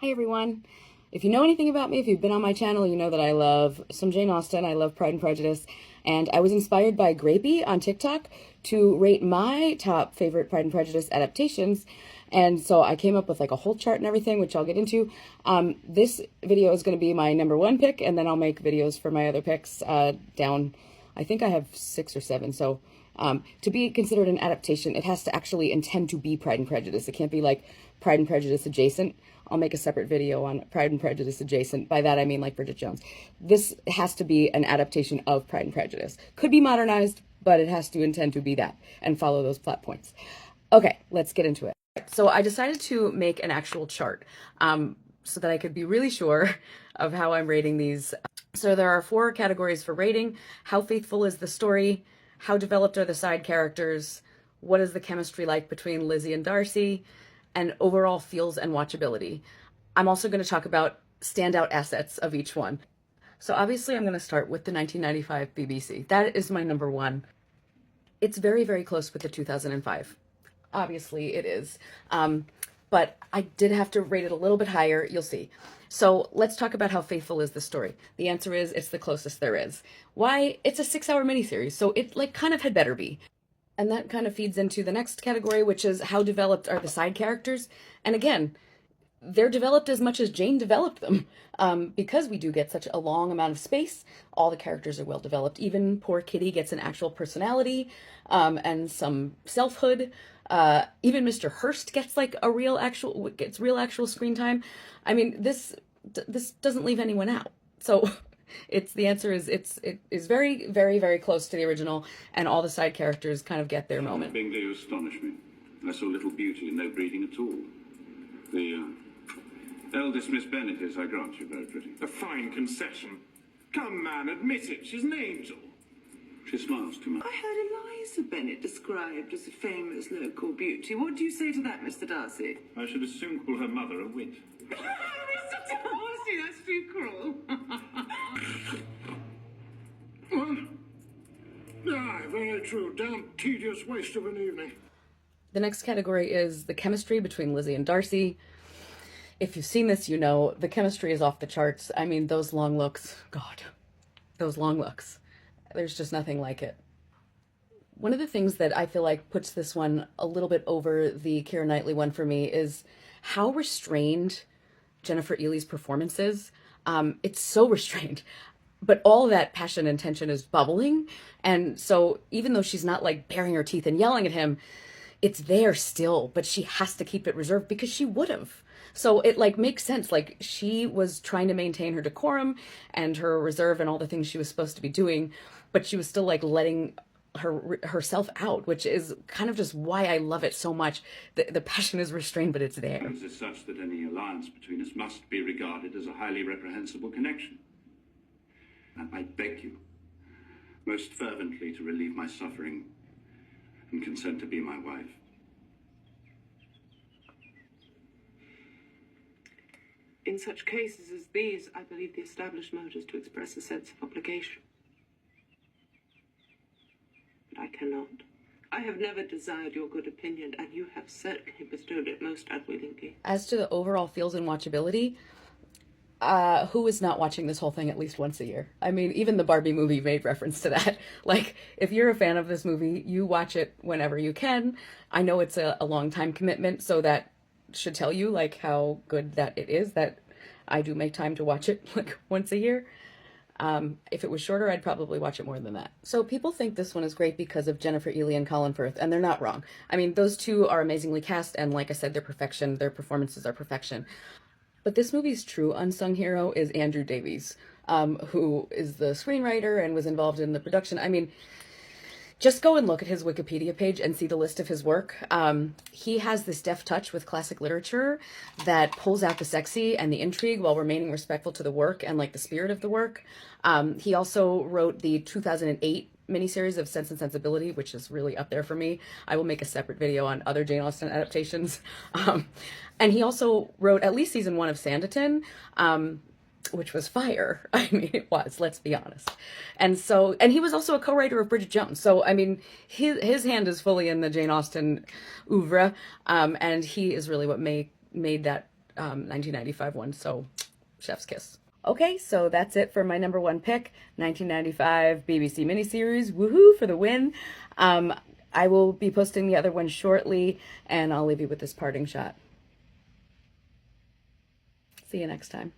Hi everyone. If you know anything about me, if you've been on my channel, you know that I love some Jane Austen, I love Pride and Prejudice, and I was inspired by Grapey on TikTok to rate my top favorite Pride and Prejudice adaptations, and so I came up with like a whole chart and everything, which I'll get into. This video is going to be my #1 pick, and then I'll make videos for my other picks down. I think I have 6 or 7, so to be considered an adaptation, it has to actually intend to be Pride and Prejudice. It can't be like Pride and Prejudice adjacent. I'll make a separate video on Pride and Prejudice adjacent. By that I mean like Bridget Jones. This has to be an adaptation of Pride and Prejudice. Could be modernized, but it has to intend to be that and follow those plot points. Okay, let's get into it. So I decided to make an actual chart so that I could be really sure of how I'm rating these. So there are 4 categories for rating. How faithful is the story? How developed are the side characters? What is the chemistry like between Lizzie and Darcy? And overall feels and watchability. I'm also going to talk about standout assets of each one. So obviously I'm going to start with the 1995 BBC. That is my #1. It's very, very close with the 2005. Obviously it is. But I did have to rate it a little bit higher. You'll see. So let's talk about how faithful is the story. The answer is it's the closest there is. Why? It's a 6-hour miniseries, so it like kind of had better be. And that kind of feeds into the next category, which is how developed are the side characters. And again, they're developed as much as Jane developed them. Because we do get such a long amount of space, all the characters are well developed. Even poor Kitty gets an actual personality and some selfhood. Even Mr. Hurst gets like a real actual screen time. I mean, this doesn't leave anyone out. So the answer is it is very, very, very close to the original, and all the side characters kind of get their moment. Bingley astonished me. I saw little beauty and no breeding at all. The eldest Miss Bennet is, I grant you, very pretty. A fine concession. Come, man, admit it. She's an angel. She smiles too much. I heard Eliza Bennet described as a famous local beauty. What do you say to that, Mr. Darcy? I should as soon call her mother a wit. Mr. Darcy, that's too cruel. Aye, very true. Damn tedious waste of an evening. The next category is the chemistry between Lizzie and Darcy. If you've seen this, you know the chemistry is off the charts. I mean, those long looks, God, those long looks. There's just nothing like it. One of the things that I feel like puts this one a little bit over the Keira Knightley one for me is how restrained Jennifer Ely's performance is. It's so restrained, but all that passion and tension is bubbling. And so even though she's not like baring her teeth and yelling at him, it's there still, but she has to keep it reserved because she would have. So it like makes sense. Like she was trying to maintain her decorum and her reserve and all the things she was supposed to be doing, but she was still like letting herself out, which is kind of just why I love it so much. The passion is restrained, but it's there. It is such that any alliance between us must be regarded as a highly reprehensible connection. And I beg you, most fervently, to relieve my suffering and consent to be my wife. In such cases as these, I believe the established mode is to express a sense of obligation. But I cannot. I have never desired your good opinion, and you have certainly bestowed it most unwillingly. As to the overall feels and watchability, who is not watching this whole thing at least once a year? I mean, even the Barbie movie made reference to that. Like, if you're a fan of this movie, you watch it whenever you can. I know it's a long time commitment, so that should tell you like how good that it is that I do make time to watch it like once a year. If it was shorter, I'd probably watch it more than that. So people think this one is great because of Jennifer Ely and Colin Firth, and they're not wrong. I mean, those two are amazingly cast, and like I said, they're perfection. Their performances are perfection. But this movie's true unsung hero is Andrew Davies, who is the screenwriter and was involved in the production. I mean, just go and look at his Wikipedia page and see the list of his work. He has this deft touch with classic literature that pulls out the sexy and the intrigue while remaining respectful to the work and like the spirit of the work. He also wrote the 2008 miniseries of Sense and Sensibility, which is really up there for me. I will make a separate video on other Jane Austen adaptations. And he also wrote at least season 1 of Sanditon, which was fire. I mean, it was, let's be honest. And he was also a co-writer of Bridget Jones. So, I mean, his hand is fully in the Jane Austen oeuvre. And he is really what made that 1995 one, so chef's kiss. Okay, so that's it for my number one pick, 1995 BBC miniseries. Woohoo for the win. I will be posting the other one shortly, and I'll leave you with this parting shot. See you next time.